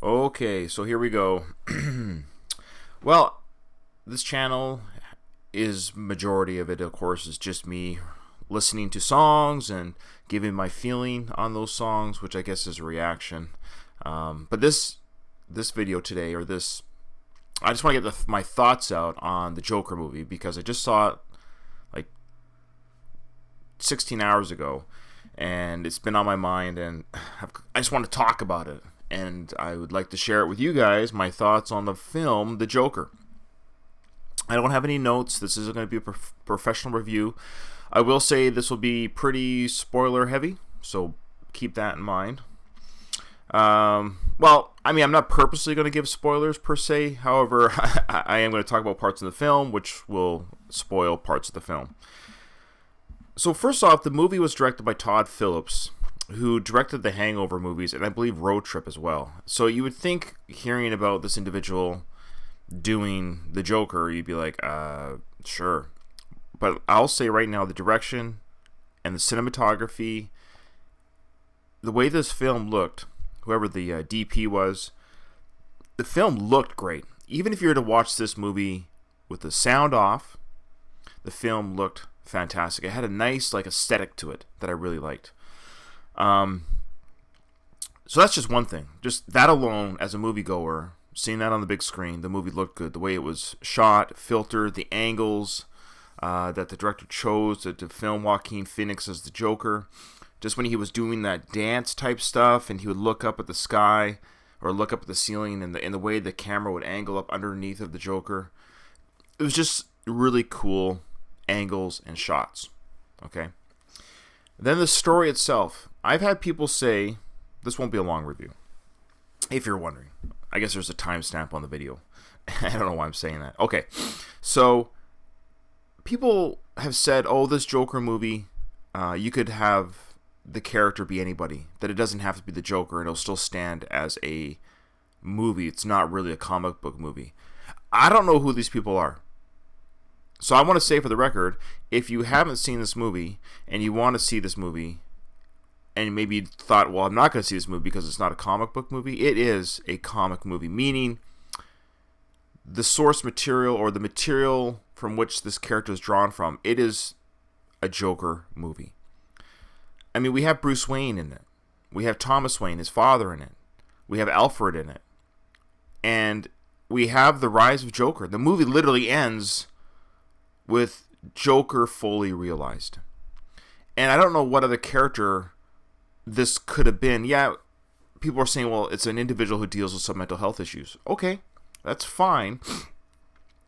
Okay, so here we go. Well, this channel is majority of it, of course, is just me listening to songs and giving my feeling on those songs, which I guess is a reaction. But this video today, I just want to get my thoughts out on the Joker movie because I just saw it like 16 hours ago, and it's been on my mind, and I just want to talk about it. And I would like to share it with you guys, my thoughts on the film, The Joker. I don't have any notes. This isn't going to be a professional review. I will say this will be pretty spoiler heavy, so keep that in mind. Well, I mean, I'm not purposely going to give spoilers per se. However, I am going to talk about parts of the film which will spoil parts of the film. So first off, the movie was directed by Todd Phillips, who directed the Hangover movies, and I believe Road Trip as well. So you would think, hearing about this individual doing the Joker, you'd be like, sure. But I'll say right now, the direction and the cinematography, the way this film looked, whoever the DP was, the film looked great. Even if you were to watch this movie with the sound off, the film looked fantastic. It had a nice aesthetic to it that I really liked. So that's just one thing. Just that alone, as a moviegoer, seeing that on the big screen, the movie looked good. The way it was shot, filtered, the angles that the director chose to film Joaquin Phoenix as the Joker. Just when he was doing that dance type stuff, and he would look up at the sky or look up at the ceiling, and the way the camera would angle up underneath of the Joker, it was just really cool angles and shots. Okay. Then the story itself. I've had people say, this won't be a long review, if you're wondering. I guess there's a timestamp on the video. I don't know why I'm saying that. Okay, so people have said, oh, this Joker movie, you could have the character be anybody, that it doesn't have to be the Joker, and it'll still stand as a movie. It's not really a comic book movie. I don't know who these people are. So I want to say for the record, if you haven't seen this movie and you want to see this movie, and maybe you thought, well, I'm not going to see this movie because it's not a comic book movie, it is a comic movie, meaning the source material or the material from which this character is drawn from, it is a Joker movie. I mean, we have Bruce Wayne in it. We have Thomas Wayne, his father, in it. We have Alfred in it. And we have the rise of Joker. The movie literally ends with Joker fully realized. And I don't know what other character this could have been. Yeah, people are saying, well, it's an individual who deals with some mental health issues. Okay, that's fine.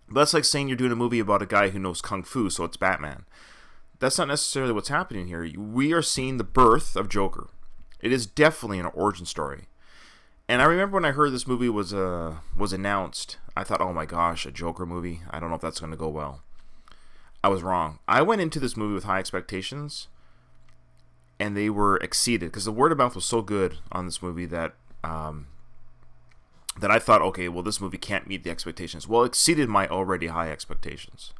But that's like saying you're doing a movie about a guy who knows Kung Fu, so it's Batman. That's not necessarily what's happening here. We are seeing the birth of Joker. It is definitely an origin story. And I remember when I heard this movie was announced, I thought, oh my gosh, a Joker movie? I don't know if that's going to go well. I was wrong. I went into this movie with high expectations, and they were exceeded because the word of mouth was so good on this movie that that I thought, okay, well, this movie can't meet the expectations. Well, it exceeded my already high expectations.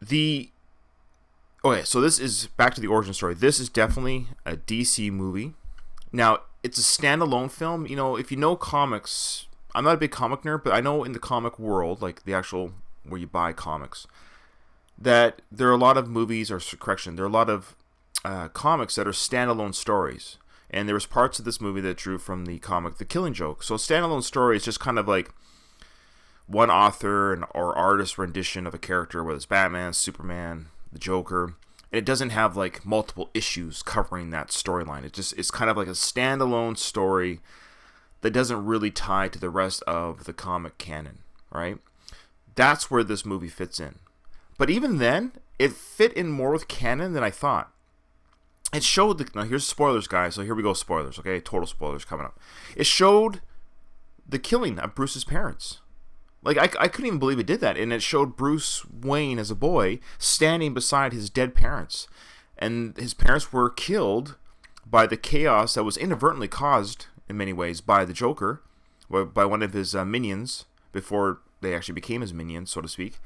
Okay, so this is back to the origin story. This is definitely a DC movie. Now, it's a standalone film. You know, if you know comics, I'm not a big comic nerd, but I know in the comic world, like the actual where you buy comics, that there are a lot of movies, or correction, there are a lot of comics that are standalone stories. And there was parts of this movie that drew from the comic The Killing Joke. So a standalone story is just kind of like one author or artist rendition of a character, whether it's Batman, Superman, the Joker. And it doesn't have like multiple issues covering that storyline. It's kind of like a standalone story that doesn't really tie to the rest of the comic canon, right? That's where this movie fits in. But even then, it fit in more with canon than I thought. It showed now here's spoilers, guys. So here we go, spoilers. Okay, total spoilers coming up. It showed the killing of Bruce's parents. Like I couldn't even believe it did that, and it showed Bruce Wayne as a boy standing beside his dead parents, and his parents were killed by the chaos that was inadvertently caused in many ways by the Joker, by one of his minions before they actually became his minions, so to speak.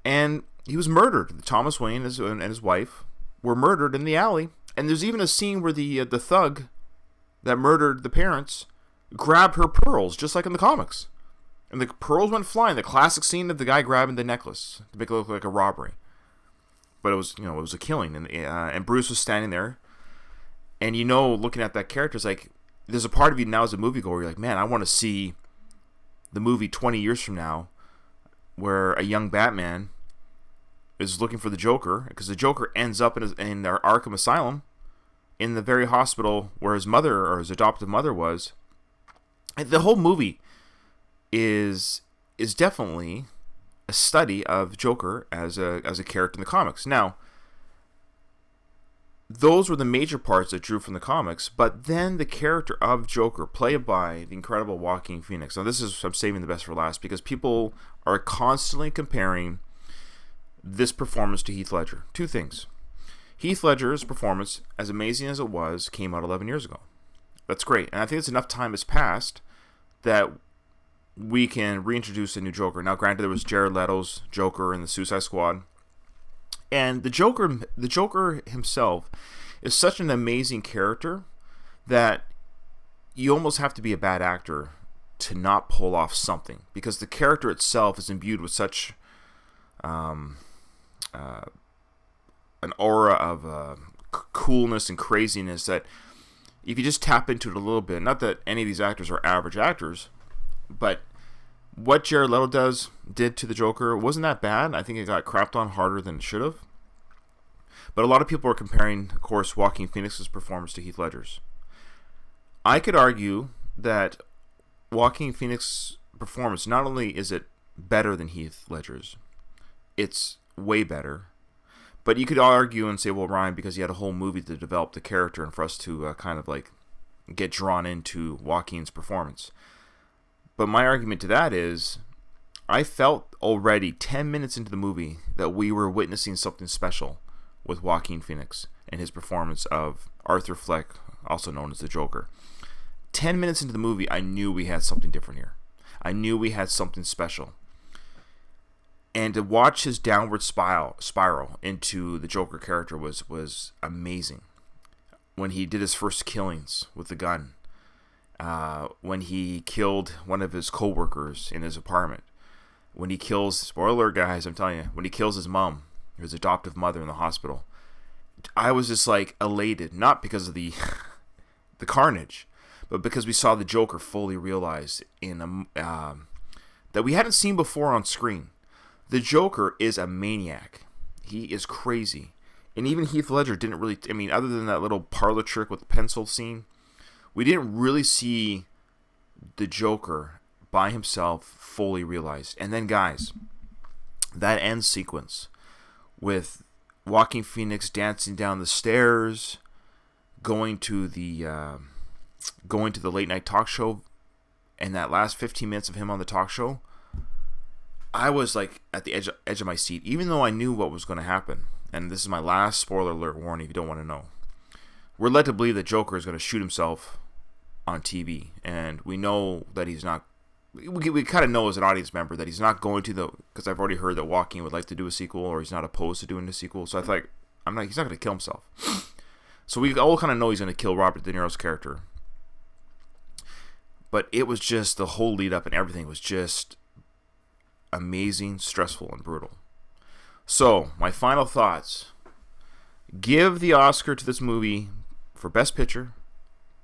And he was murdered. Thomas Wayne and his wife were murdered in the alley. And there's even a scene where the thug that murdered the parents grabbed her pearls, just like in the comics. And the pearls went flying. The classic scene of the guy grabbing the necklace to make it look like a robbery. But it was, it was a killing. And Bruce was standing there. And looking at that character, it's like, there's a part of you now as a moviegoer, you're like, man, I want to see the movie 20 years from now where a young Batman is looking for the Joker, because the Joker ends up in our Arkham Asylum, in the very hospital where his mother, or his adoptive mother, was. And the whole movie is definitely a study of Joker as a character in the comics. Now, those were the major parts that drew from the comics, but then the character of Joker, played by the incredible Joaquin Phoenix. Now, I'm saving the best for last, because people are constantly comparing this performance to Heath Ledger. Two things. Heath Ledger's performance, as amazing as it was, came out 11 years ago. That's great. And I think it's enough time has passed that we can reintroduce a new Joker. Now, granted, there was Jared Leto's Joker in the Suicide Squad. And the Joker himself is such an amazing character that you almost have to be a bad actor to not pull off something, because the character itself is imbued with such an aura of coolness and craziness that if you just tap into it a little bit, not that any of these actors are average actors, but what Jared Leto did to the Joker wasn't that bad. I think it got crapped on harder than it should have. But a lot of people are comparing, of course, Joaquin Phoenix's performance to Heath Ledger's. I could argue that Joaquin Phoenix's performance, not only is it better than Heath Ledger's, it's way better. But you could argue and say, well, Ryan, because he had a whole movie to develop the character and for us to kind of like get drawn into Joaquin's performance. But my argument to that is, I felt already 10 minutes into the movie that we were witnessing something special with Joaquin Phoenix and his performance of Arthur Fleck, also known as the Joker. 10 minutes into the movie, I knew we had something different here. I knew we had something special. And to watch his downward spiral into the Joker character was amazing. When he did his first killings with the gun, when he killed one of his co-workers in his apartment, when he kills, spoiler alert guys, I'm telling you, when he kills his mom, his adoptive mother in the hospital, I was just like elated, not because of the the carnage, but because we saw the Joker fully realized in that we hadn't seen before on screen. The Joker is a maniac. He is crazy. And even Heath Ledger didn't really, other than that little parlor trick with the pencil scene, we didn't really see the Joker by himself fully realized. And then, guys, that end sequence with Joaquin Phoenix dancing down the stairs, going to the late night talk show, and that last 15 minutes of him on the talk show, I was like at the edge of my seat, even though I knew what was going to happen. And this is my last spoiler alert warning if you don't want to know. We're led to believe that Joker is going to shoot himself on TV. And we know that he's not. We kind of know as an audience member that he's not going to, because I've already heard that Joaquin would like to do a sequel, or he's not opposed to doing a sequel. So I thought, he's not going to kill himself. So we all kind of know he's going to kill Robert De Niro's character. But it was just, the whole lead up and everything was just amazing, stressful, and brutal. So, my final thoughts. Give the Oscar to this movie for Best Picture,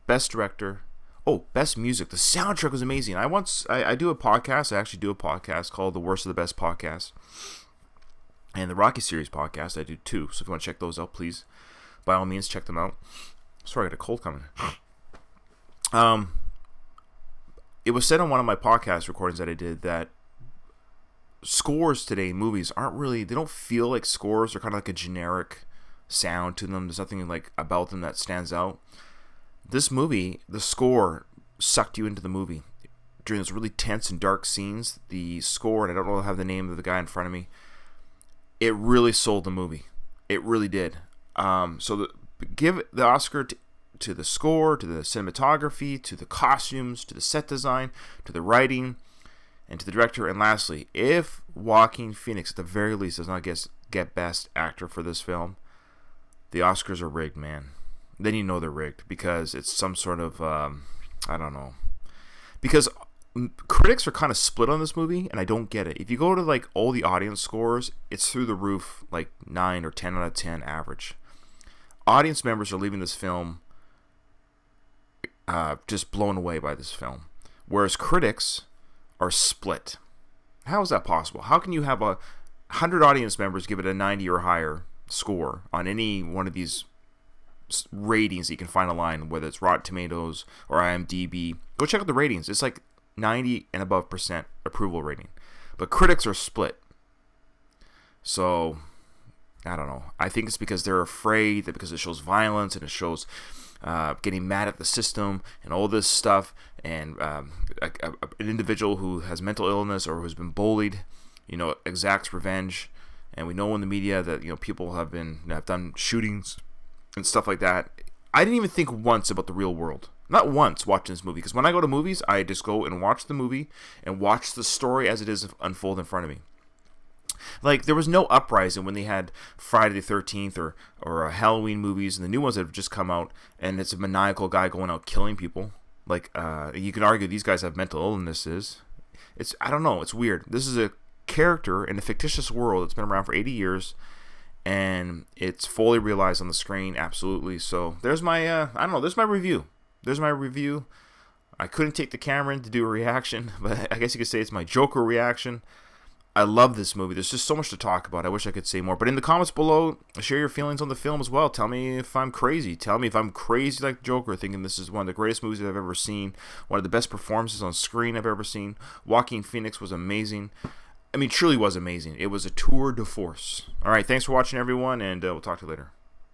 Best Director, Best Music. The soundtrack was amazing. I do a podcast. I actually do a podcast called The Worst of the Best Podcast. And the Rocky Series podcast, I do too. So if you want to check those out, please, by all means, check them out. Sorry, I got a cold coming. It was said on one of my podcast recordings that I did that scores today in movies they don't feel like scores. They're kind of like a generic sound to them. There's nothing like about them that stands out. This movie, the score sucked you into the movie. During those really tense and dark scenes, the score, and I don't know have the name of the guy in front of me, it really sold the movie. It really did. Give the Oscar to the score, to the cinematography, to the costumes, to the set design, to the writing, and to the director. And lastly, if Joaquin Phoenix, at the very least, does not get Best Actor for this film, the Oscars are rigged, man. Then you know they're rigged, because it's some sort of, I don't know. because critics are kind of split on this movie, and I don't get it. If you go to like all the audience scores, it's through the roof, like 9 or 10 out of 10 average. Audience members are leaving this film just blown away by this film, whereas critics are split. How is that possible? How can you have 100 audience members give it a 90 or higher score on any one of these ratings that you can find online, whether it's Rotten Tomatoes or IMDb? Go check out the ratings. It's like 90 and above percent approval rating. But critics are split. So, I don't know. I think it's because they're afraid that because it shows violence and it shows getting mad at the system and all this stuff, and an individual who has mental illness or who's been bullied, exacts revenge. And we know in the media that people have done shootings and stuff like that. I didn't even think once about the real world. Not once watching this movie, because when I go to movies, I just go and watch the movie and watch the story as it is unfold in front of me. Like, there was no uprising when they had Friday the 13th or Halloween movies and the new ones that have just come out, and it's a maniacal guy going out killing people. Like, you can argue these guys have mental illnesses. I don't know, it's weird. This is a character in a fictitious world that's been around for 80 years, and it's fully realized on the screen, absolutely. So there's my, there's my review. There's my review. I couldn't take the camera in to do a reaction, but I guess you could say it's my Joker reaction. I love this movie. There's just so much to talk about. I wish I could say more. But in the comments below, share your feelings on the film as well. Tell me if I'm crazy. Tell me if I'm crazy like Joker, thinking this is one of the greatest movies I've ever seen. One of the best performances on screen I've ever seen. Joaquin Phoenix was amazing. I mean, truly was amazing. It was a tour de force. All right, thanks for watching, everyone, and we'll talk to you later.